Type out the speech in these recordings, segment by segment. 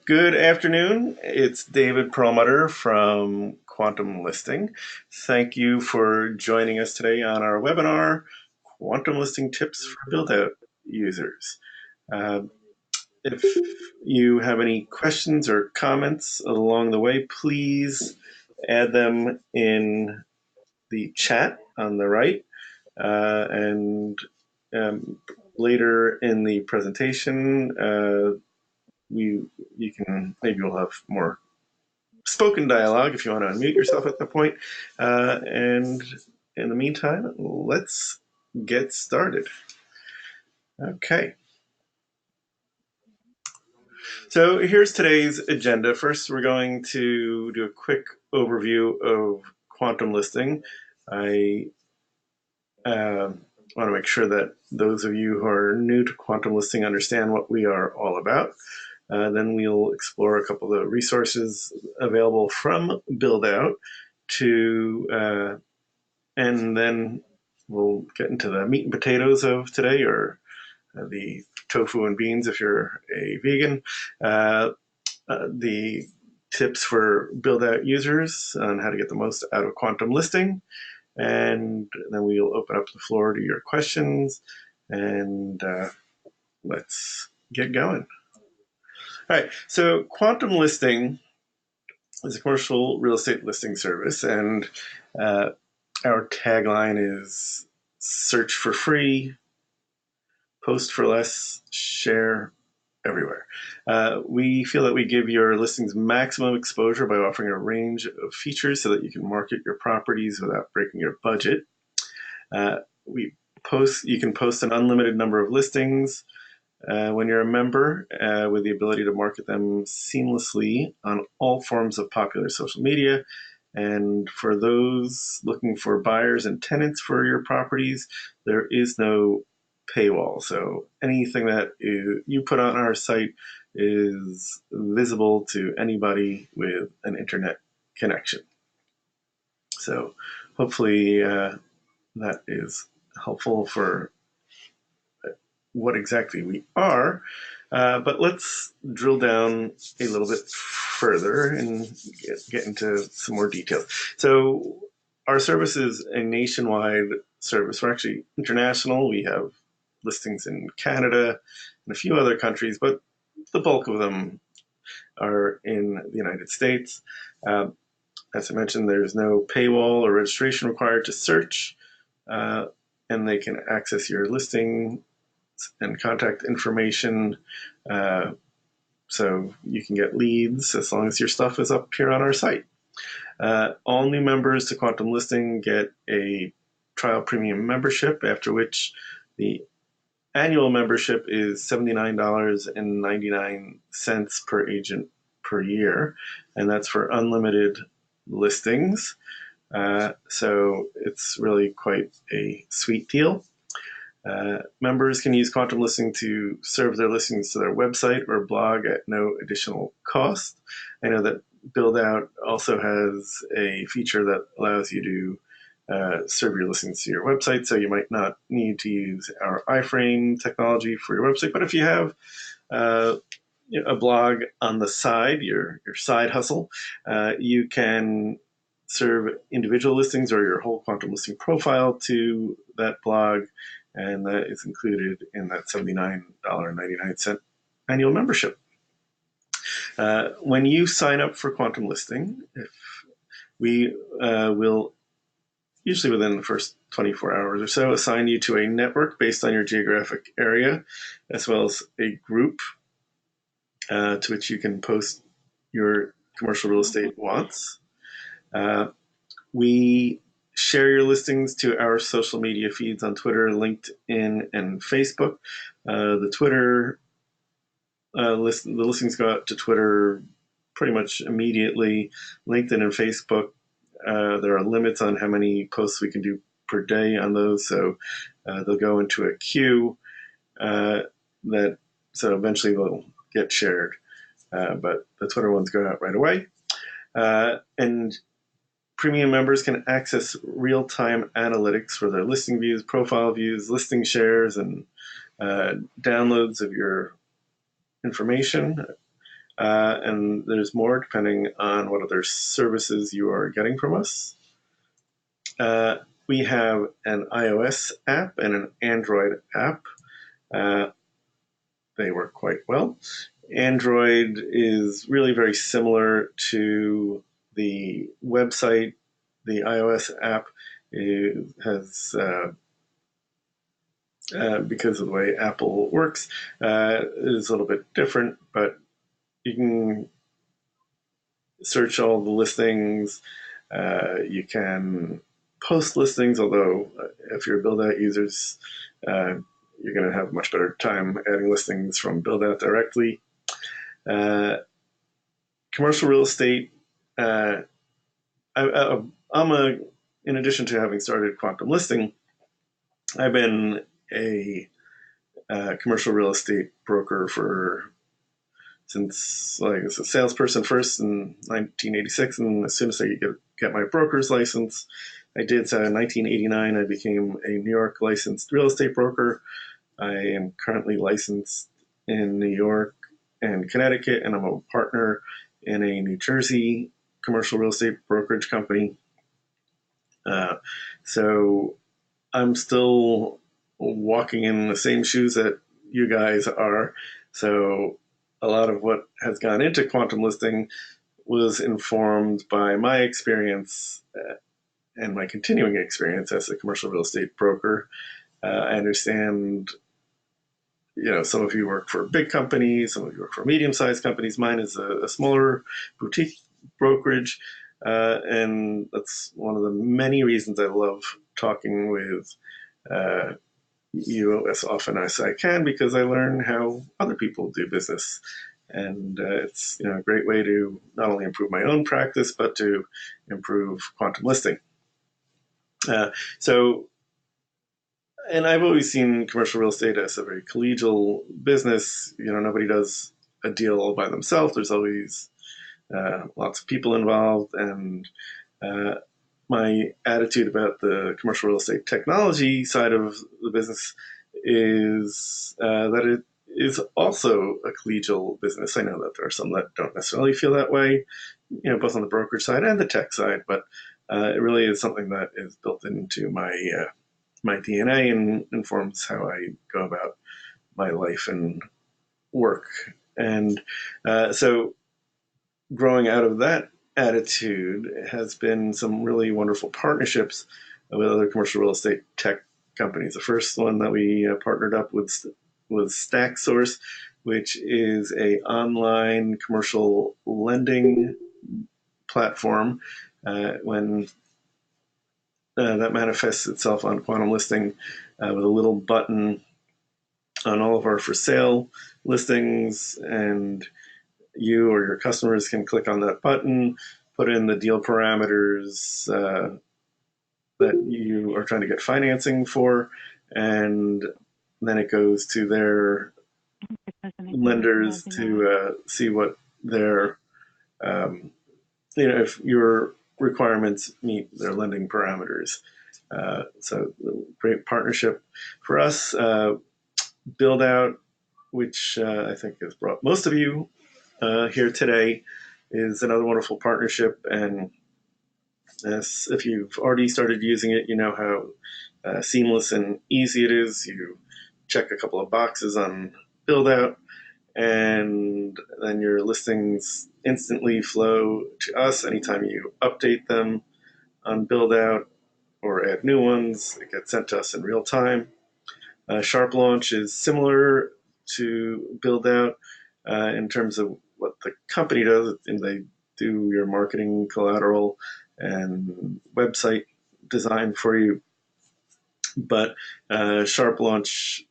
Good afternoon. It's David Perlmutter from Quantum Listing. Thank you for joining us today on our webinar, Quantum Listing Tips for Buildout Users. Uh, if you have any questions or comments along the way, please add them in the chat on the right. And later in the presentation, you can maybe we'll have more spoken dialogue if you want to unmute yourself at that point. And in the meantime, let's get started. Okay. So here's today's agenda. First, we're going to do a quick overview of quantum listing. I want to make sure that those of you who are new to quantum listing understand what we are all about. Then we'll explore a couple of resources available from Buildout and then we'll get into the meat and potatoes of today, or the tofu and beans if you're a vegan. The tips for Buildout users on how to get the most out of quantum listing. And then we'll open up the floor to your questions, and let's get going. All right, so Quantum Listing is a commercial real estate listing service, and our tagline is search for free, post for less, share everywhere. We feel that we give your listings maximum exposure by offering a range of features so that you can market your properties without breaking your budget. You can post an unlimited number of listings when you're a member, with the ability to market them seamlessly on all forms of popular social media. And for those looking for buyers and tenants for your properties, there is no paywall. So anything that you put on our site is visible to anybody with an internet connection. So hopefully that is helpful for what exactly we are. But let's drill down a little bit further and get into some more details. So our service is a nationwide service. We're actually international. We have listings in Canada and a few other countries, but the bulk of them are in the United States. As I mentioned, there's no paywall or registration required to search, and they can access your listing and contact information, so you can get leads as long as your stuff is up here on our site. All new members to Quantum Listing get a trial premium membership, after which the annual membership is $79.99 per agent per year, and that's for unlimited listings. So it's really quite a sweet deal. Members can use Quantum Listing to serve their listings to their website or blog at no additional cost. I know that Buildout also has a feature that allows you to serve your listings to your website, so you might not need to use our iframe technology for your website. But if you have a blog on the side, your side hustle, you can serve individual listings or your whole Quantum Listing profile to that blog, and that is included in that $79.99 annual membership. When you sign up for Quantum Listing, we will, usually within the first 24 hours or so, assign you to a network based on your geographic area, as well as a group to which you can post your commercial real estate wants. We share your listings to our social media feeds on Twitter, LinkedIn, and Facebook. The listings go out to Twitter pretty much immediately. LinkedIn and Facebook, there are limits on how many posts we can do per day on those, so they'll go into a queue so eventually they'll get shared. But the Twitter ones go out right away. And premium members can access real-time analytics for their listing views, profile views, listing shares, and downloads of your information. and there's more depending on what other services you are getting from us. We have an iOS app and an Android app. They work quite well. Android is really very similar to the website. The iOS app has, because of the way Apple works, is a little bit different, but you can search all the listings. You can post listings, although if you're Buildout users, you're going to have much better time adding listings from Buildout directly. Commercial real estate. In addition to having started Quantum Listing, I've been a commercial real estate broker since I was a salesperson first in 1986, and as soon as I get my broker's license, I did. So in 1989, I became a New York licensed real estate broker. I am currently licensed in New York and Connecticut, and I'm a partner in a New Jersey commercial real estate brokerage company. So I'm still walking in the same shoes that you guys are. So a lot of what has gone into quantum listing was informed by my experience and my continuing experience as a commercial real estate broker. I understand, some of you work for big companies, some of you work for medium-sized companies. Mine is a smaller boutique brokerage, and that's one of the many reasons I love talking with you as often as I can, because I learn how other people do business. And it's a great way to not only improve my own practice, but to improve quantum listing. And I've always seen commercial real estate as a very collegial business. Nobody does a deal all by themselves. There's always lots of people involved. And my attitude about the commercial real estate technology side of the business is that it is also a collegial business. I know that there are some that don't necessarily feel that way, both on the brokerage side and the tech side, but it really is something that is built into my DNA and informs how I go about my life and work. And so growing out of that attitude has been some really wonderful partnerships with other commercial real estate tech companies. The first one that we partnered up with was StackSource, which is a online commercial lending platform. When that manifests itself on quantum listing with a little button on all of our for sale listings, and you or your customers can click on that button, put in the deal parameters that you are trying to get financing for, and then it goes to their lenders to see what their, if your requirements meet their lending parameters. So great partnership for us. Buildout, which I think has brought most of you here today, is another wonderful partnership. And if you've already started using it, you know how seamless and easy it is. You check a couple of boxes on Buildout, and then your listings instantly flow to us. Anytime you update them on Buildout or add new ones, it gets sent to us in real time. Sharp Launch is similar to Buildout in terms of what the company does, and they do your marketing collateral and website design for you. But Sharp Launch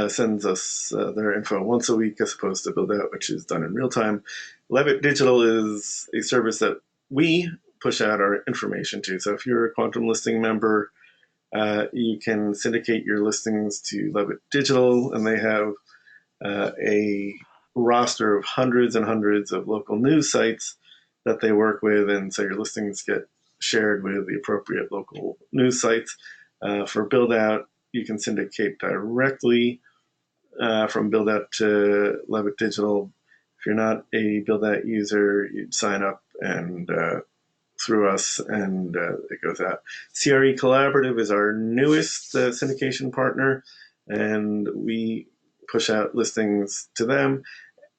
sends us their info once a week, as opposed to Buildout, which is done in real time. Levitt Digital is a service that we push out our information to. So if you're a Quantum Listing member, you can syndicate your listings to Levitt Digital, and they have a roster of hundreds and hundreds of local news sites that they work with, and so your listings get shared with the appropriate local news sites. For Buildout, you can syndicate directly from Buildout to Levitt Digital. If if you're not a Buildout user, you'd sign up and through us, and it goes out. CRE Collaborative is our newest syndication partner, and we push out listings to them.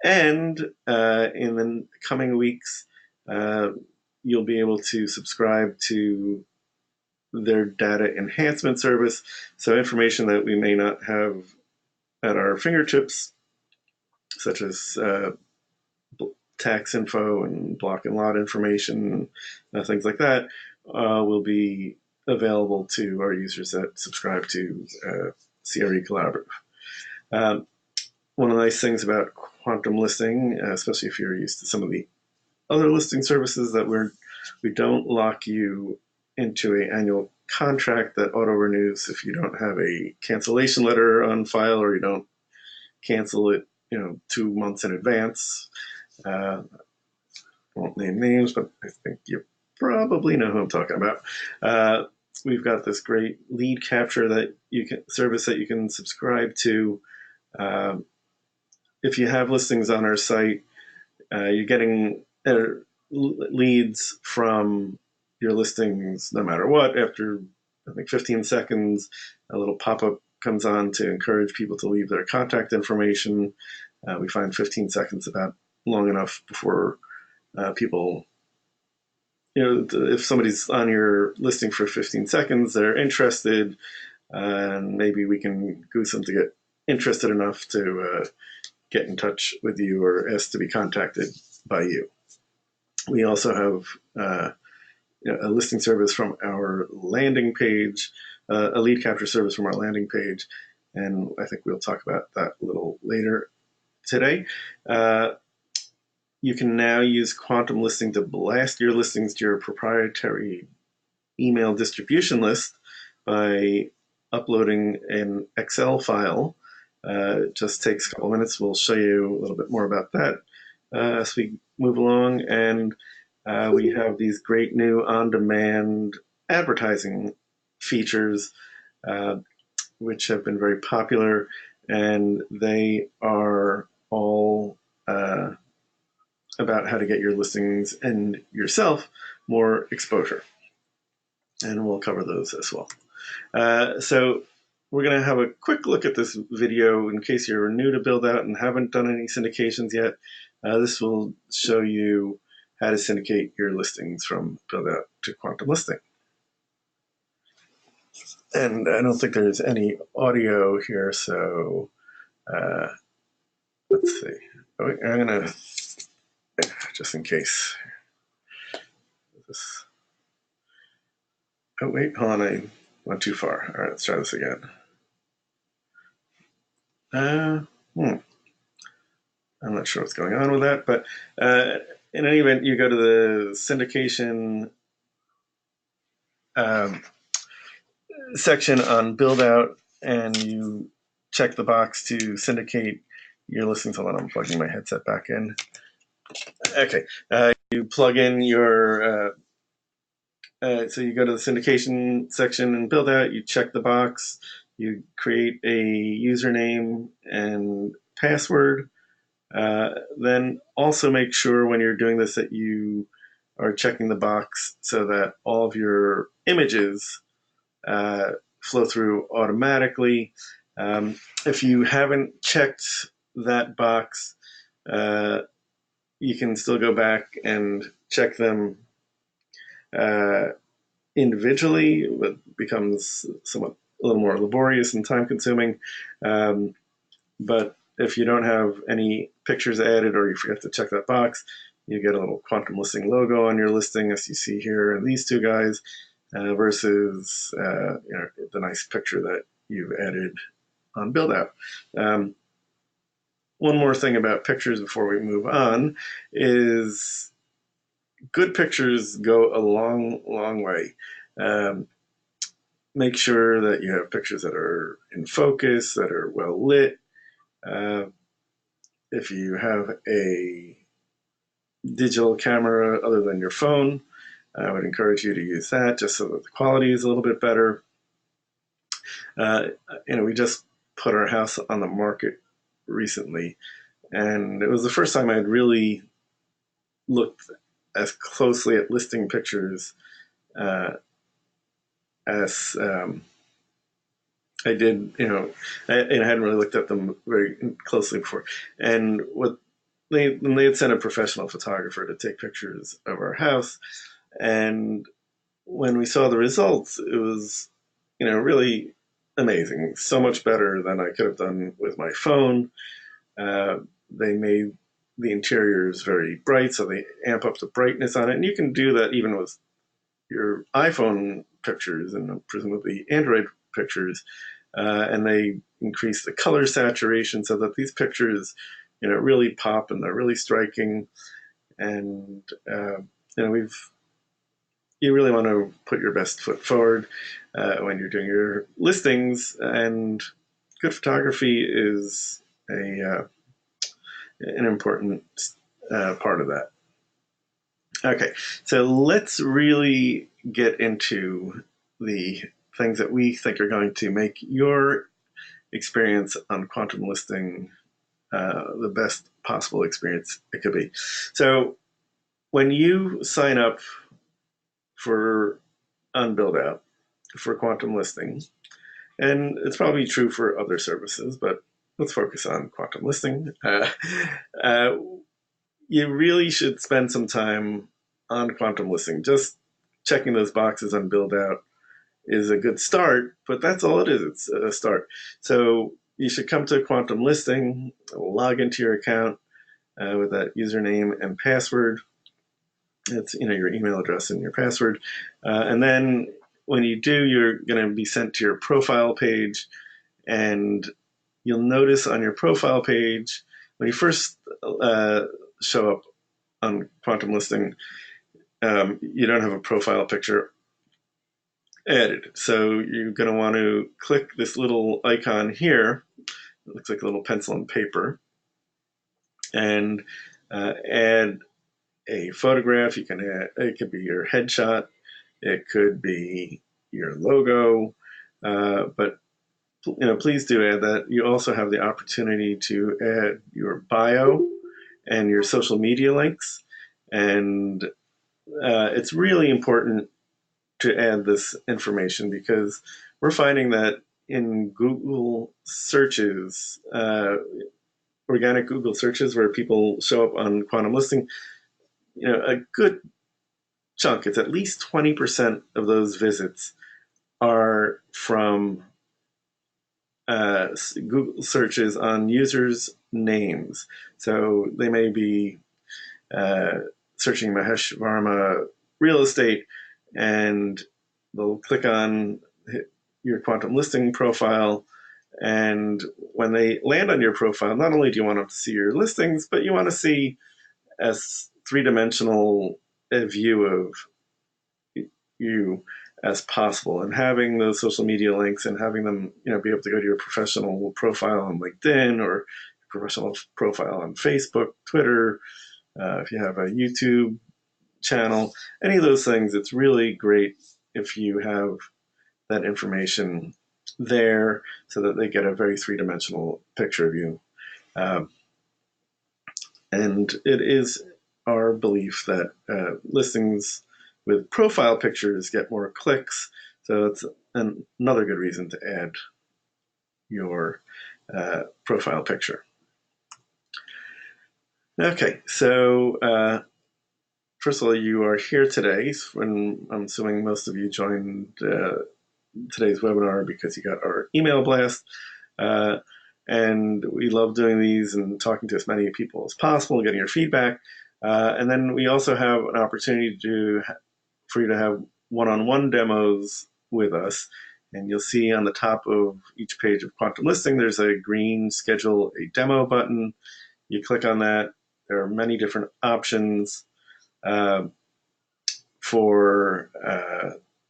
And in the coming weeks, you'll be able to subscribe to their data enhancement service. So information that we may not have at our fingertips, such as tax info and block and lot information, things like that, will be available to our users that subscribe to CRE Collaborative. One of the nice things about Quantum Listing, especially if you're used to some of the other listing services, that we don't lock you into an annual contract that auto renews if you don't have a cancellation letter on file, or you don't cancel it 2 months in advance. I won't name names, but I think you probably know who I'm talking about. We've got this great lead capture service that you can subscribe to. If you have listings on our site, you're getting leads from your listings no matter what. After, I think, 15 seconds, a little pop-up comes on to encourage people to leave their contact information. We find 15 seconds about long enough before people, if somebody's on your listing for 15 seconds, they're interested, and maybe we can goose them to get interested enough to get in touch with you or ask to be contacted by you. We also have a listing service from our landing page, a lead capture service from our landing page, and I think we'll talk about that a little later today. You can now use Quantum Listing to blast your listings to your proprietary email distribution list by uploading an Excel file. It just takes a couple minutes. We'll show you a little bit more about that as we move along. And we have these great new on-demand advertising features, which have been very popular, and they are all about how to get your listings and yourself more exposure. And we'll cover those as well. So we're going to have a quick look at this video in case you're new to Buildout and haven't done any syndications yet. This will show you how to syndicate your listings from Buildout to Quantum Listing. And I don't think there's any audio here, so let's see. I'm going to, just in case. Oh, wait, hold on, I went too far. All right, let's try this again. I'm not sure what's going on with that, but in any event, you go to the syndication section on Buildout, and you check the box to syndicate your listings. Hold on, I'm plugging my headset back in. Okay, you plug in your, so you go to the syndication section in Buildout, you check the box, you create a username and password. Then also make sure when you're doing this that you are checking the box so that all of your images flow through automatically. If you haven't checked that box, you can still go back and check them individually. It becomes somewhat a little more laborious and time consuming. But if you don't have any pictures added, or you forget to check that box, you get a little Quantum Listing logo on your listing, as you see here, and these two guys, versus the nice picture that you've added on Buildout. One more thing about pictures before we move on is good pictures go a long, long way. Make sure that you have pictures that are in focus, that are well lit. If you have a digital camera other than your phone, I would encourage you to use that just so that the quality is a little bit better. We just put our house on the market recently, And it was the first time I'd really looked as closely at listing pictures uh, as I did, and I hadn't really looked at them very closely before. And when they had sent a professional photographer to take pictures of our house, and when we saw the results, it was, really amazing. So much better than I could have done with my phone. Uh, they made the interiors very bright, so they amp up the brightness on it, and you can do that even with your iPhone pictures and presumably Android pictures, and they increase the color saturation so that these pictures, really pop and they're really striking. And we've you really want to put your best foot forward when you're doing your listings, and good photography is an important part of that. Okay, so let's really get into the things that we think are going to make your experience on Quantum Listing the best possible experience it could be. So when you sign up for on Buildout for Quantum Listing, and it's probably true for other services, but let's focus on Quantum Listing. Uh, you really should spend some time on Quantum Listing. Just checking those boxes on Buildout is a good start, but that's all it is. It's a start. So you should come to Quantum Listing, log into your account with that username and password. It's your email address and your password, and then when you do, you're going to be sent to your profile page, and you'll notice on your profile page when you first show up on Quantum Listing, you don't have a profile picture added. So you're going to want to click this little icon here. It looks like a little pencil and paper, and add a photograph. You can add, it could be your headshot, it could be your logo, but please do add that. You also have the opportunity to add your bio and your social media links, and it's really important to add this information because we're finding that in Google searches, organic Google searches where people show up on Quantum Listing, a good chunk, it's at least 20% of those visits are from Google searches on users' names. So they may be uh, searching Mahesh Varma real estate, and they'll click on your Quantum Listing profile. And when they land on your profile, not only do you want them to see your listings, but you want to see a three-dimensional view of you as possible. And having those social media links and having them, be able to go to your professional profile on LinkedIn or professional profile on Facebook, Twitter, if you have a YouTube channel, any of those things, it's really great if you have that information there so that they get a very three-dimensional picture of you. Um, and it is our belief that listings with profile pictures get more clicks, so it's another good reason to add your profile picture. Okay, so first of all, you are here today, when I'm assuming most of you joined today's webinar because you got our email blast. And we love doing these and talking to as many people as possible, getting your feedback. And then we also have an opportunity for you to have one-on-one demos with us. And you'll see on the top of each page of Quantum Listing, there's a green schedule a demo button. You click on that. There are many different options for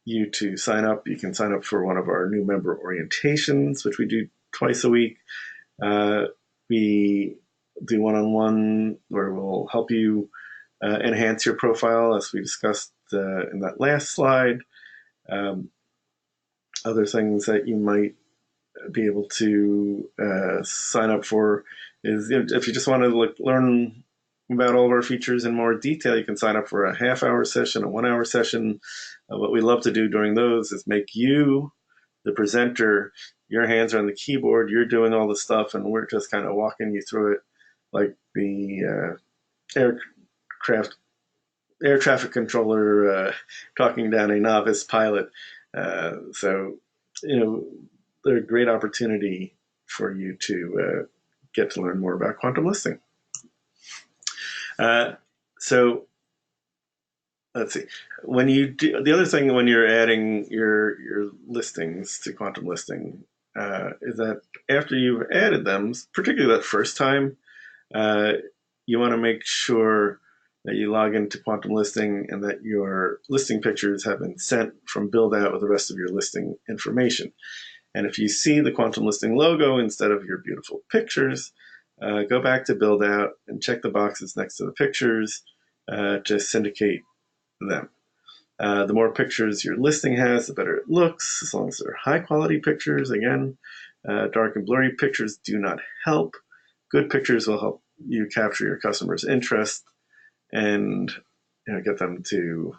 you to sign up. You can sign up for one of our new member orientations, which we do twice a week. We do one-on-one where we'll help you enhance your profile, as we discussed in that last slide. Other things that you might be able to sign up for is, if you just want to learn about all of our features in more detail, you can sign up for a half-hour session, a 1-hour session. What we love to do during those is make you the presenter. Your hands are on the keyboard, you're doing all the stuff, and we're just kind of walking you through it like the aircraft air traffic controller talking down a novice pilot. So, they're a great opportunity for you to get to learn more about quantum listing. So let's see. When you do the other thing when you're adding your listings to quantum listing is that after you've added them, particularly that first time, uh, you want to make sure that you log into Quantum Listing and that your listing pictures have been sent from Buildout with the rest of your listing information. And if you see the Quantum Listing logo instead of your beautiful pictures, go back to Buildout and check the boxes next to the pictures to syndicate them. The more pictures your listing has, the better it looks, as long as they're high quality pictures. Again, dark and blurry pictures do not help. Good pictures will help you capture your customers' interest and get them to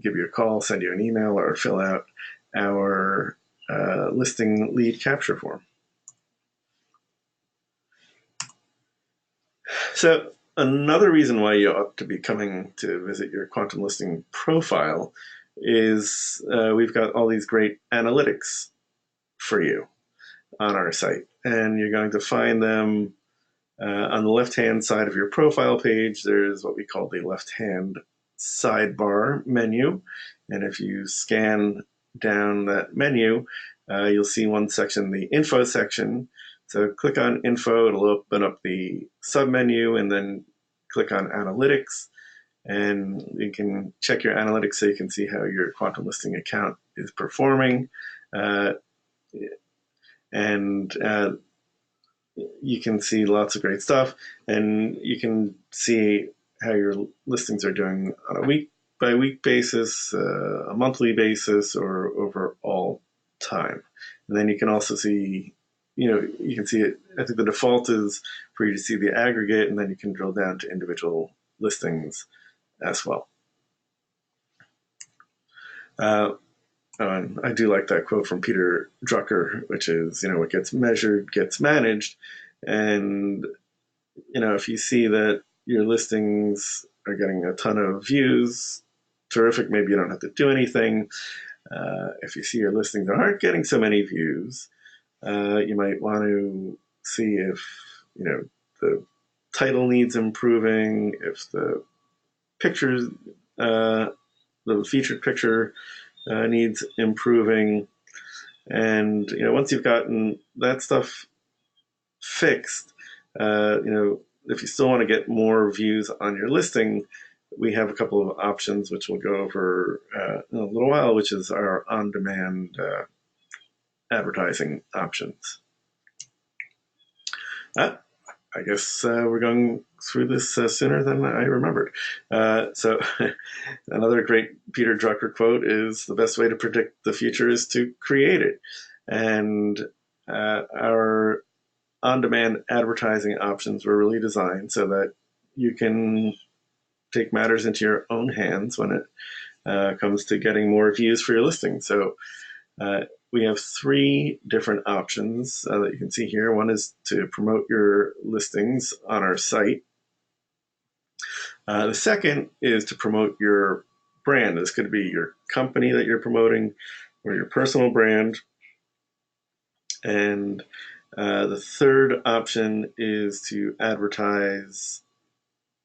give you a call, send you an email, or fill out our listing lead capture form. So another reason why you ought to be coming to visit your quantum listing profile is we've got all these great analytics for you on our site, and you're going to find them on the left-hand side of your profile page. There's what we call the left-hand sidebar menu, and if you scan down that menu, you'll see one section, the info section. So click on info, it'll open up the submenu, and then click on analytics, and you can check your analytics so you can see how your quantum listing account is performing. And you can see lots of great stuff, and you can see how your listings are doing on a week by week basis, a monthly basis, or over all time. And then you can also see, you can see it. I think the default is for you to see the aggregate, and then you can drill down to individual listings as well. I do like that quote from Peter Drucker, which is, what gets measured gets managed. And, if you see that your listings are getting a ton of views, terrific, maybe you don't have to do anything. If you see your listings aren't getting so many views, you might want to see if, the title needs improving, if the pictures, the featured picture needs improving. And once you've gotten that stuff fixed, if you still want to get more views on your listing, we have a couple of options which we'll go over in a little while, which is our on-demand advertising options. I guess we're going through this sooner than I remembered. So another great Peter Drucker quote is, the best way to predict the future is to create it. And our on-demand advertising options were really designed so that you can take matters into your own hands when it comes to getting more views for your listing. So we have 3 different options that you can see here. One is to promote your listings on our site. The second is to promote your brand. This could be your company that you're promoting or your personal brand. And the third option is to advertise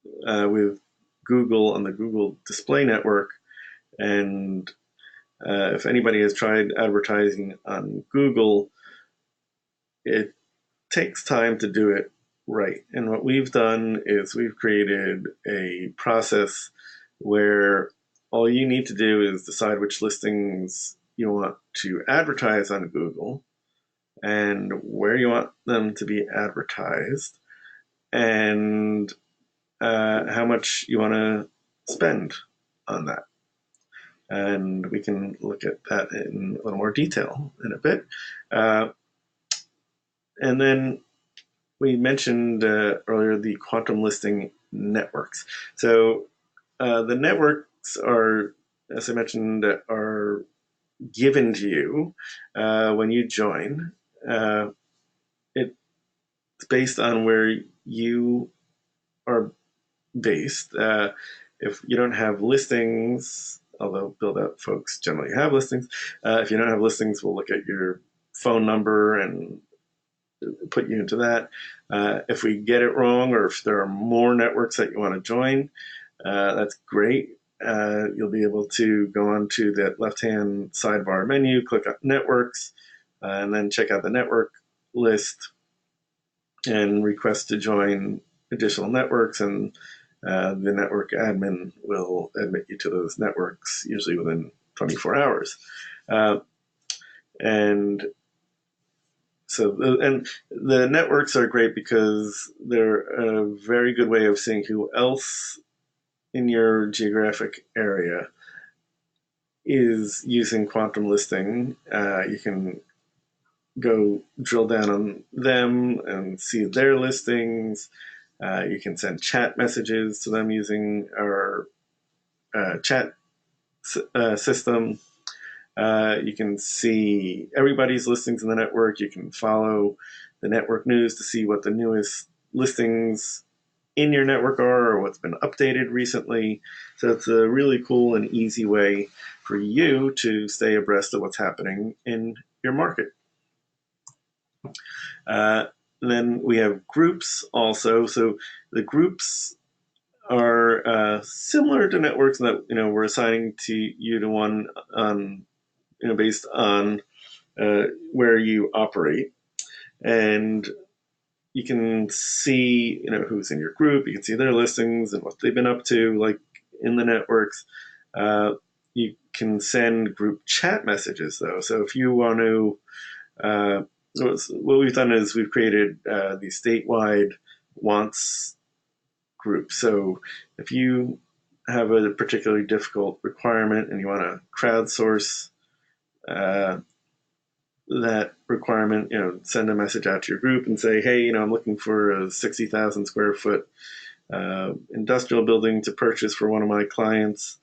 with Google on the Google Display Network. And if anybody has tried advertising on Google, it takes time to do it right. And what we've done is we've created a process where all you need to do is decide which listings you want to advertise on Google and where you want them to be advertised and how much you want to spend on that. And we can look at that in a little more detail in a bit. And then we mentioned earlier the QuantumListing Networks. So the networks are, as I mentioned, are given to you when you join. Uh, it's based on where you are based. If you don't have listings, although Buildout folks generally have listings, if you don't have listings, we'll look at your phone number and put you into that. If we get it wrong, or if there are more networks that you want to join, that's great. You'll be able to go onto that left-hand sidebar menu, click on networks, and then check out the network list and request to join additional networks. And the network admin will admit you to those networks, usually within 24 hours. And and the networks are great because they're a very good way of seeing who else in your geographic area is using quantum listing. You can go drill down on them and see their listings. You can send chat messages to them using our chat system. You can see everybody's listings in the network. You can follow the network news to see what the newest listings in your network are or what's been updated recently. So it's a really cool and easy way for you to stay abreast of what's happening in your market. Uh, then we have groups also. So the groups are similar to networks that we're assigning to you to one on based on where you operate, and you can see who's in your group. You can see their listings and what they've been up to, like in the networks. You can send group chat messages though. So if you want to, what we've done is we've created these statewide wants groups. So if you have a particularly difficult requirement and you want to crowdsource that requirement, send a message out to your group and say, hey, I'm looking for a 60,000 square foot industrial building to purchase for one of my clients.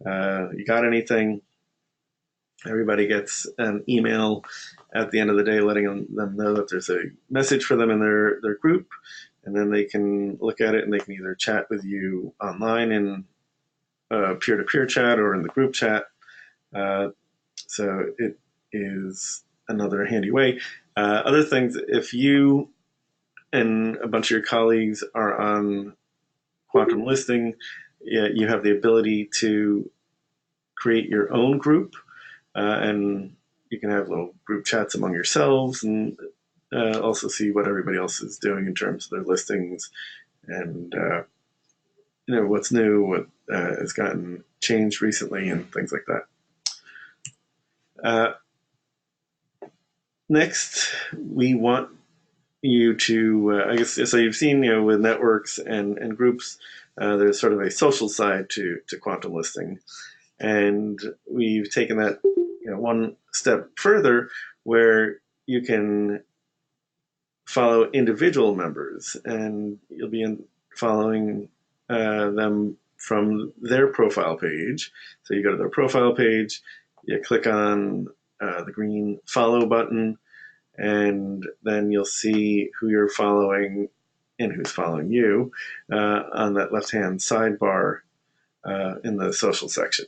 You got anything? Everybody gets an email at the end of the day letting them know that there's a message for them in their group, and then they can look at it and they can either chat with you online in peer-to-peer chat or in the group chat. So it is another handy way. Other things, if you and a bunch of your colleagues are on Quantum Listing, you have the ability to create your own group, and you can have little group chats among yourselves and also see what everybody else is doing in terms of their listings and what's new, what has gotten changed recently, and things like that. Next, we want you to, I guess, so you've seen, with networks and groups, there's sort of a social side to quantum listing. And we've taken that one step further where you can follow individual members, and you'll be following them from their profile page. So you go to their profile page, you click on the green follow button, and then you'll see who you're following and who's following you on that left-hand sidebar in the social section.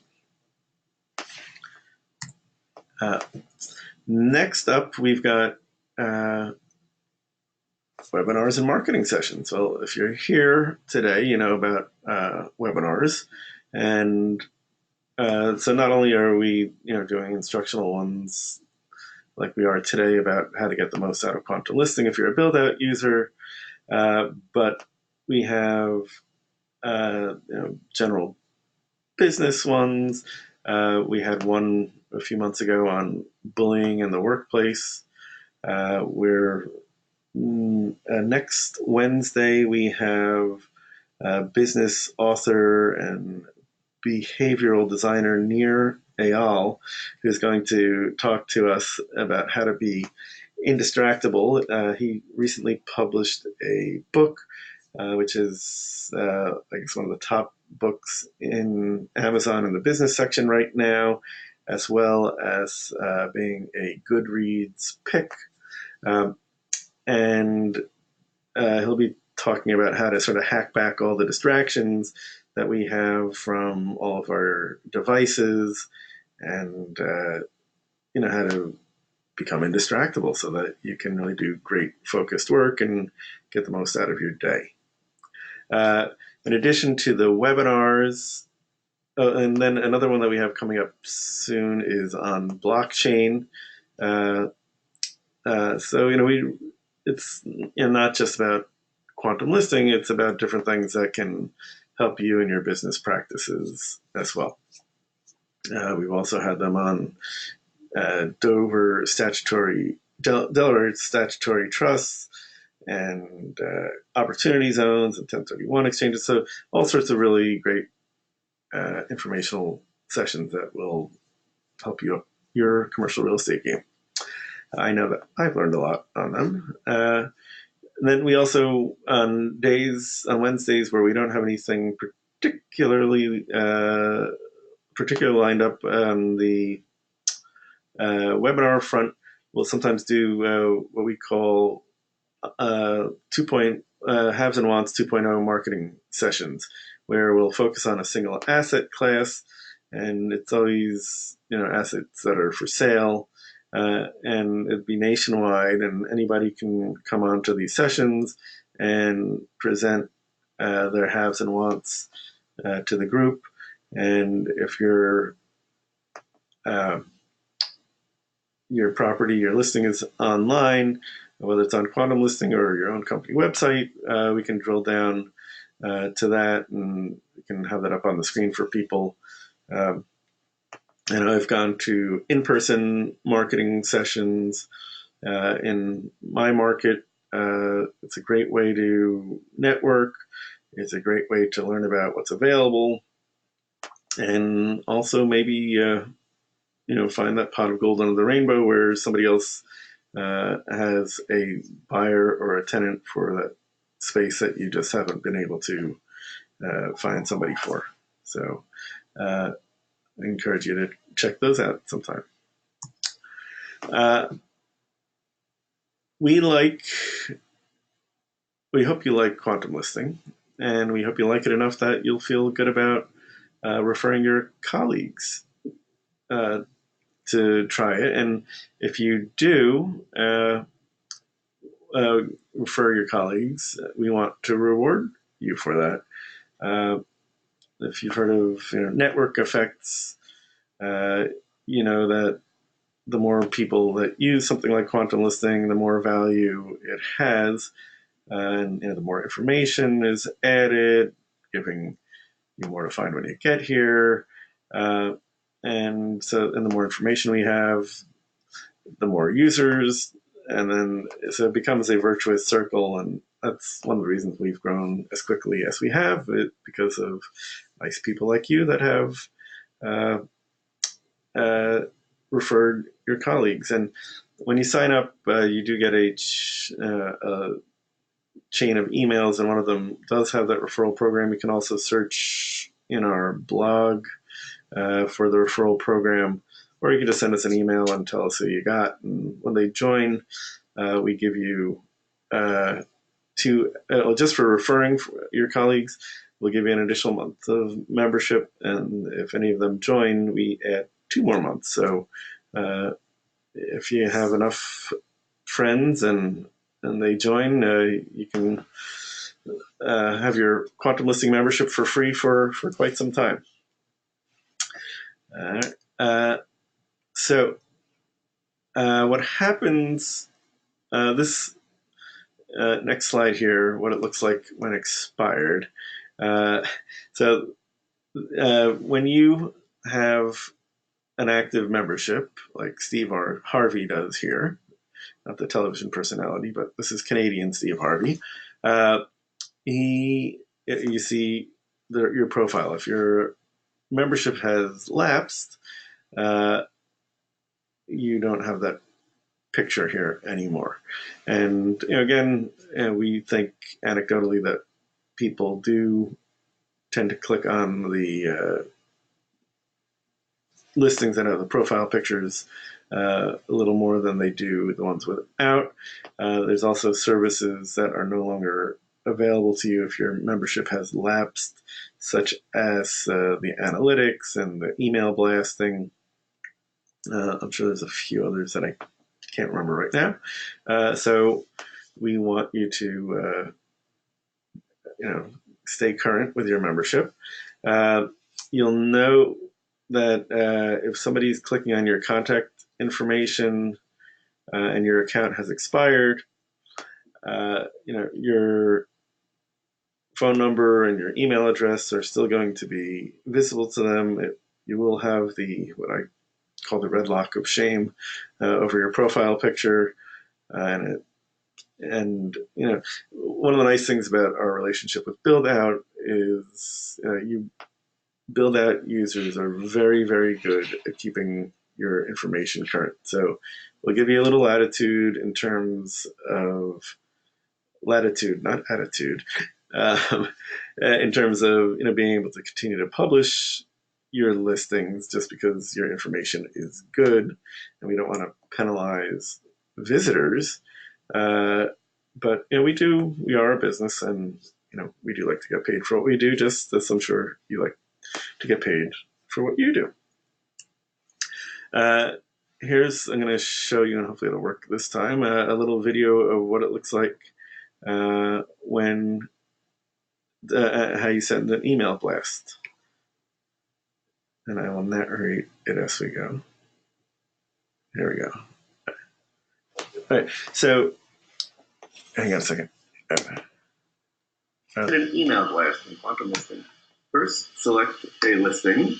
Next up, we've got webinars and marketing sessions. So if you're here today, you know about webinars, and so not only are we doing instructional ones like we are today about how to get the most out of quantum listing if you're a Buildout user, but we have general business ones. We had one a few months ago on bullying in the workplace. Next Wednesday we have business author and behavioral designer Nir Eyal, who's going to talk to us about how to be indistractable. He recently published a book, which is, I guess, one of the top books in Amazon in the business section right now, as well as being a Goodreads pick. And he'll be talking about how to sort of hack back all the distractions that we have from all of our devices, and how to become indistractable so that you can really do great focused work and get the most out of your day. In addition to the webinars, and then another one that we have coming up soon is on blockchain. So it's not just about quantum listing; it's about different things that can help you in your business practices as well. We've also had them on Delaware statutory trusts and opportunity zones and 1031 exchanges. So all sorts of really great informational sessions that will help you up your commercial real estate game. I know that I've learned a lot on them. And then we also, on Wednesdays where we don't have anything particularly lined up on the webinar front, we'll sometimes do what we call haves and wants 2.0 marketing sessions, where we'll focus on a single asset class, and it's always assets that are for sale, and it'd be nationwide, and anybody can come on to these sessions and present their haves and wants to the group. And if your property, your listing is online, whether it's on Quantum Listing or your own company website, we can drill down to that, and we can have that up on the screen for people. And I've gone to in-person marketing sessions in my market. It's a great way to network. It's a great way to learn about what's available, and also maybe find that pot of gold under the rainbow where somebody else has a buyer or a tenant for that space that you just haven't been able to find somebody for. So I encourage you to check those out sometime. We hope you like quantum listing, and we hope you like it enough that you'll feel good about referring your colleagues to try it. And if you do refer your colleagues, we want to reward you for that. If you've heard of network effects, you know that the more people that use something like quantum listing, the more value it has, and the more information is added, giving you more to find when you get here. And the more information we have, the more users, and then so it becomes a virtuous circle. And that's one of the reasons we've grown as quickly as we have, because of nice people like you that have referred your colleagues. And when you sign up, you do get a chain of emails, and one of them does have that referral program. You can also search in our blog for the referral program, or you can just send us an email and tell us who you got. And when they join, we give you just for referring your colleagues, we'll give you an additional month of membership. And if any of them join, we add 2 more months. So if you have enough friends and they join, you can have your quantum listing membership for free for quite some time. So what happens, this next slide here, what it looks like when expired. So when you have an active membership, like Steve Harvey does here, not the television personality, but this is Canadian Steve Harvey. You see your profile. If your membership has lapsed, you don't have that picture here anymore. And again, we think anecdotally that people do tend to click on the listings that have the profile pictures a little more than they do the ones without. There's also services that are no longer available to you if your membership has lapsed, such as the analytics and the email blasting. I'm sure there's a few others that I can't remember right now. So we want you to stay current with your membership. You'll know that if somebody's clicking on your contact information and your account has expired, your phone number and your email address are still going to be visible to them. You will have what I call the red lock of shame over your profile picture, and one of the nice things about our relationship with Buildout is Buildout users are very, very good at keeping your information current. So we'll give you a little latitude in terms of latitude, not attitude, in terms of being able to continue to publish your listings just because your information is good, and we don't want to penalize visitors. But we are a business, and we do like to get paid for what we do, just as I'm sure you like to get paid for what you do. I'm going to show you, and hopefully it'll work this time, a little video of what it looks like when how you send an email blast. And I will narrate it as we go. There we go. All right, so hang on a second. An email blast in QuantumListing. First, select a listing.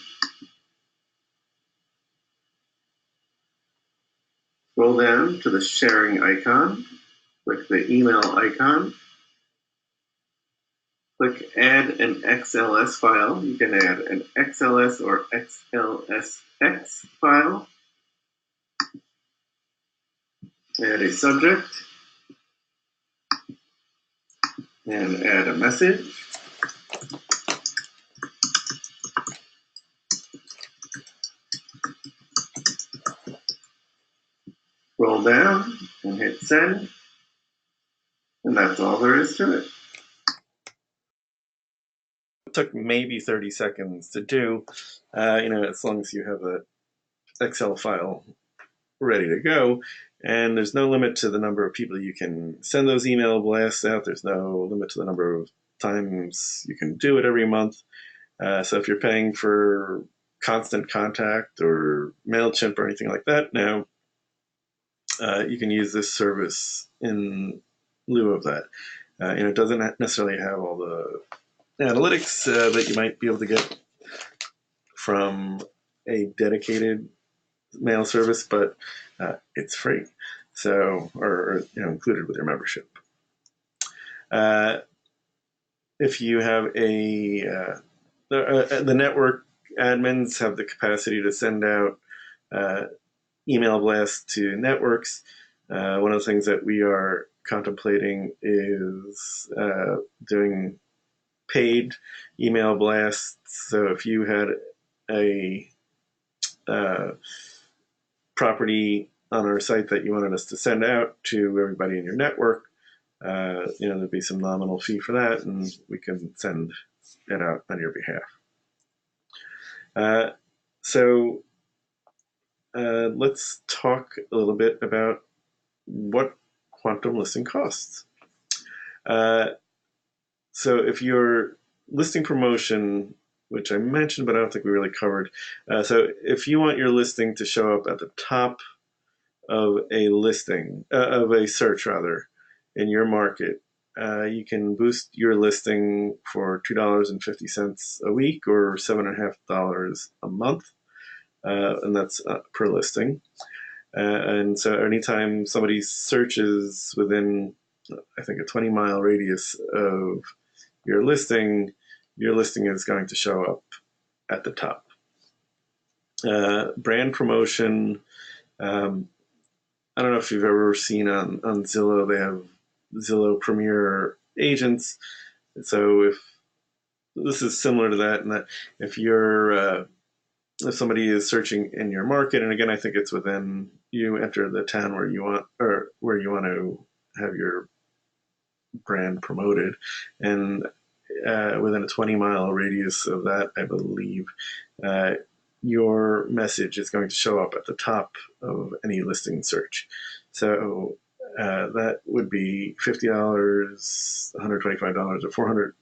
Scroll down to the sharing icon. Click the email icon. Click Add an XLS file. You can add an XLS or XLSX file. Add a subject. And add a message. Scroll down and hit send. And that's all there is to it. It took maybe 30 seconds to do, as long as you have an Excel file ready to go. And there's no limit to the number of people you can send those email blasts out. There's no limit to the number of times you can do it every month. So if you're paying for Constant Contact or MailChimp or anything like that now, you can use this service in lieu of that. It doesn't necessarily have all the analytics that you might be able to get from a dedicated mail service, but it's free, so or included with your membership. If you have the network admins have the capacity to send out email blasts to networks. One of the things that we are contemplating is doing paid email blasts. So if you had a property on our site that you wanted us to send out to everybody in your network, there'd be some nominal fee for that, and we can send it out on your behalf. So let's talk a little bit about what quantum listing costs. So if your listing promotion, which I mentioned, but I don't think we really covered. So if you want your listing to show up at the top of a listing, of a search rather, in your market, you can boost your listing for $2.50 a week or $7.50 a month. And that's per listing. And so anytime somebody searches within, I think, a 20-mile radius of your listing is going to show up at the top. Brand promotion, I don't know if you've ever seen on Zillow, they have Zillow Premier agents. So if this is similar to that, and that if you're if somebody is searching in your market, and again, I think it's within you enter the town where you want or where you want to have your brand promoted, and within a 20-mile radius of that, I believe, uh, your message is going to show up at the top of any listing search. So that would be $50, $125, or 400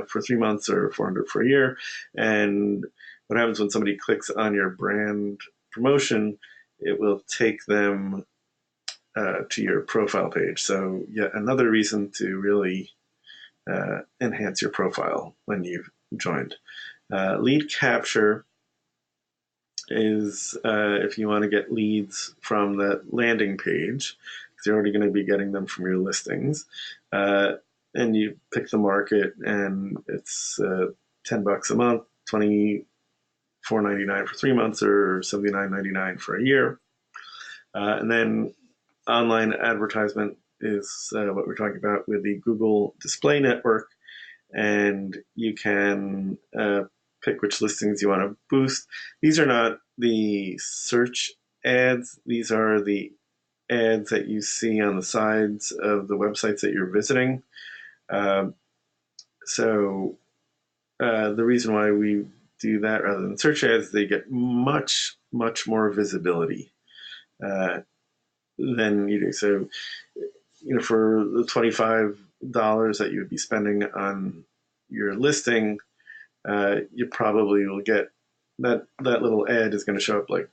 for 3 months, or 400 for a year. And what happens when somebody clicks on your brand promotion, it will take them to your profile page. So yet another reason to really enhance your profile when you've joined. Lead capture is if you want to get leads from that landing page, because you're already going to be getting them from your listings. And you pick the market, and it's $10 a month, $24.99 for 3 months, or $79.99 for a year. And then online advertisement is what we're talking about with the Google Display Network, and you can pick which listings you want to boost. These are not the search ads. These are the ads that you see on the sides of the websites that you're visiting. So the reason why we do that rather than search ads, they get much, much more visibility than you do. So, for the $25 that you would be spending on your listing, you probably will get that little ad is going to show up like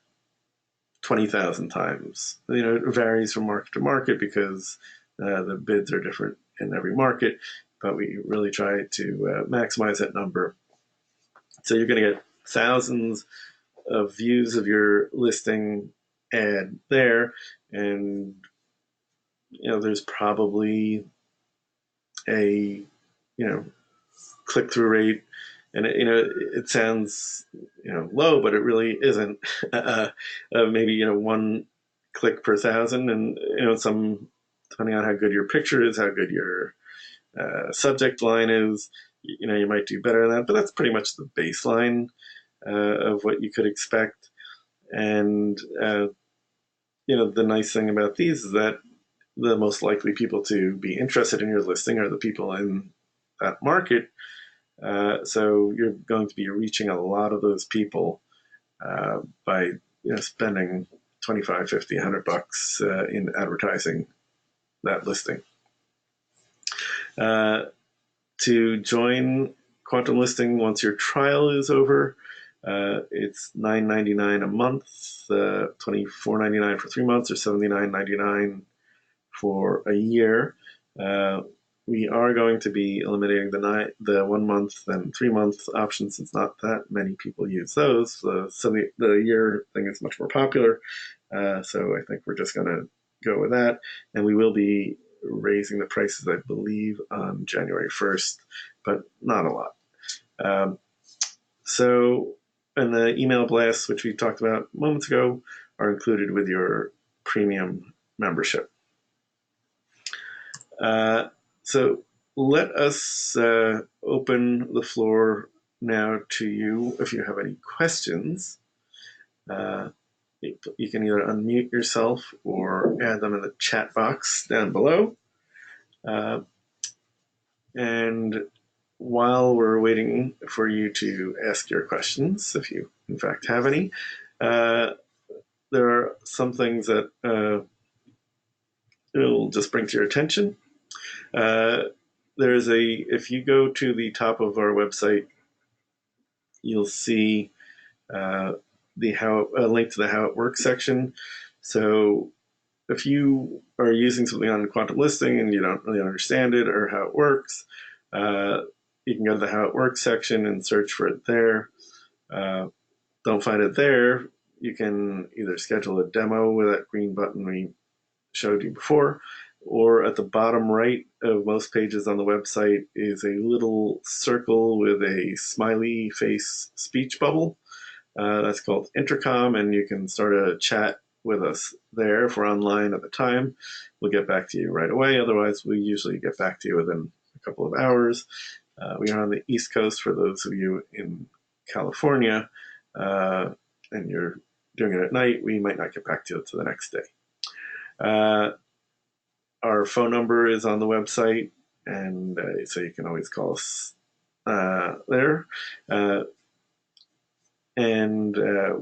20,000 times. It varies from market to market because the bids are different in every market, but we really try to maximize that number. So you're going to get thousands of views of your listing ad there, and there's probably a click-through rate, and it sounds low, but it really isn't. Maybe one click per thousand, and some, depending on how good your picture is, how good your subject line is, you might do better than that, but that's pretty much the baseline of what you could expect. And the nice thing about these is that the most likely people to be interested in your listing are the people in that market. So you're going to be reaching a lot of those people by spending 25, 50, $100 in advertising that listing. To join Quantum Listing once your trial is over, it's $9.99 a month, $24.99 for 3 months, or $79.99 for a year. We are going to be eliminating the 1 month and 3 month options, since not that many people use those. So the year thing is much more popular. So I think we're just going to go with that. And we will be raising the prices, I believe, on January 1st, but not a lot. So, and the email blasts, which we talked about moments ago, are included with your premium membership. So let us open the floor now to you if you have any questions. You can either unmute yourself or add them in the chat box down below. And while we're waiting for you to ask your questions, if you in fact have any, there are some things that it'll just bring to your attention. If you go to the top of our website, you'll see a link to the How It Works section. So if you are using something on Quantum Listing and you don't really understand it or how it works, you can go to the How It Works section and search for it there. Don't find it there, you can either schedule a demo with that green button we showed you before, or at the bottom right of most pages on the website is a little circle with a smiley face speech bubble. That's called Intercom, and you can start a chat with us there. If we're online at the time, we'll get back to you right away. Otherwise, we usually get back to you within a couple of hours. We are on the East Coast for those of you in California, and you're doing it at night, we might not get back to you until the next day. Our phone number is on the website, and so you can always call us there. And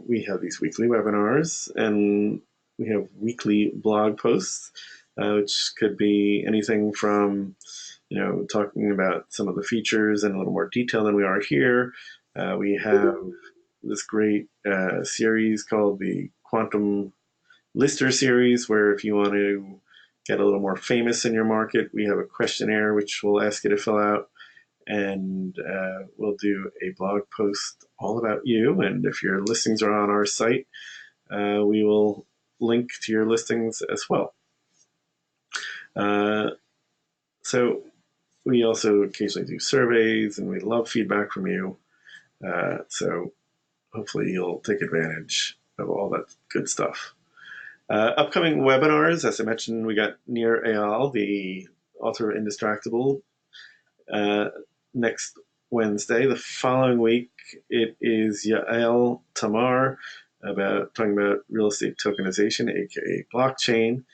we have these weekly webinars, and we have weekly blog posts, which could be anything from, talking about some of the features in a little more detail than we are here. We have this great series called the Quantum Lister series, where if you want to get a little more famous in your market, we have a questionnaire which we'll ask you to fill out, and we'll do a blog post all about you. And if your listings are on our site, we will link to your listings as well. So we also occasionally do surveys, and we love feedback from you. So hopefully you'll take advantage of all that good stuff. Upcoming webinars, as I mentioned, we got Nir Eyal, the author of Indistractable, next Wednesday. The following week, it is Yael Tamar talking about real estate tokenization, aka blockchain,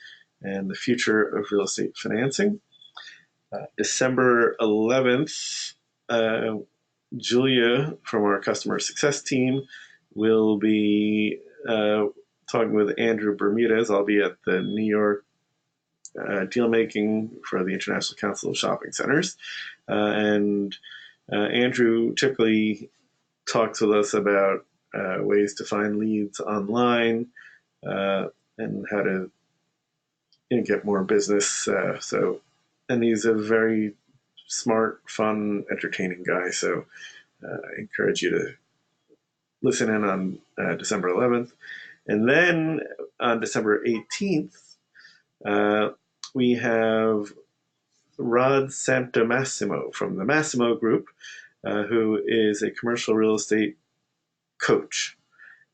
and the future of real estate financing. December 11th, Julia from our customer success team will be talking with Andrew Bermudez. I'll be at the New York deal making for the International Council of Shopping Centers. And Andrew typically talks with us about ways to find leads online and how to get more business. And he's a very smart, fun, entertaining guy. So I encourage you to listen in on December 11th. And then on December 18th, we have Rod Santomassimo from the Massimo Group, who is a commercial real estate coach.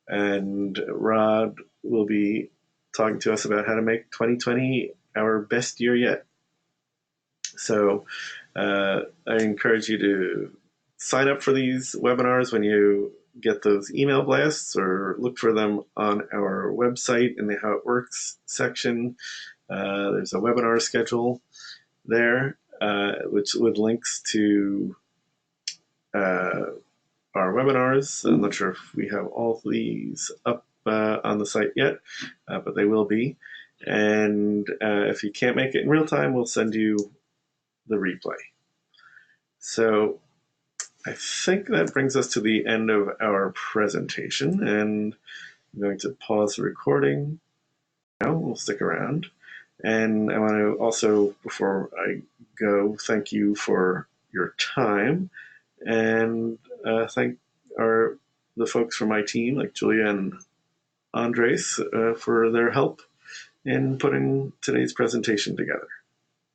And Rod will be talking to us about how to make 2020 our best year yet. So I encourage you to sign up for these webinars when you get those email blasts, or look for them on our website in the How It Works section. There's a webinar schedule there, which with links to our webinars. I'm not sure if we have all of these up on the site yet, but they will be. And if you can't make it in real time, we'll send you the replay. So I think that brings us to the end of our presentation, and I'm going to pause the recording now. We'll stick around. And I want to also, before I go, thank you for your time, and thank the folks from my team, like Julia and Andres, for their help in putting today's presentation together.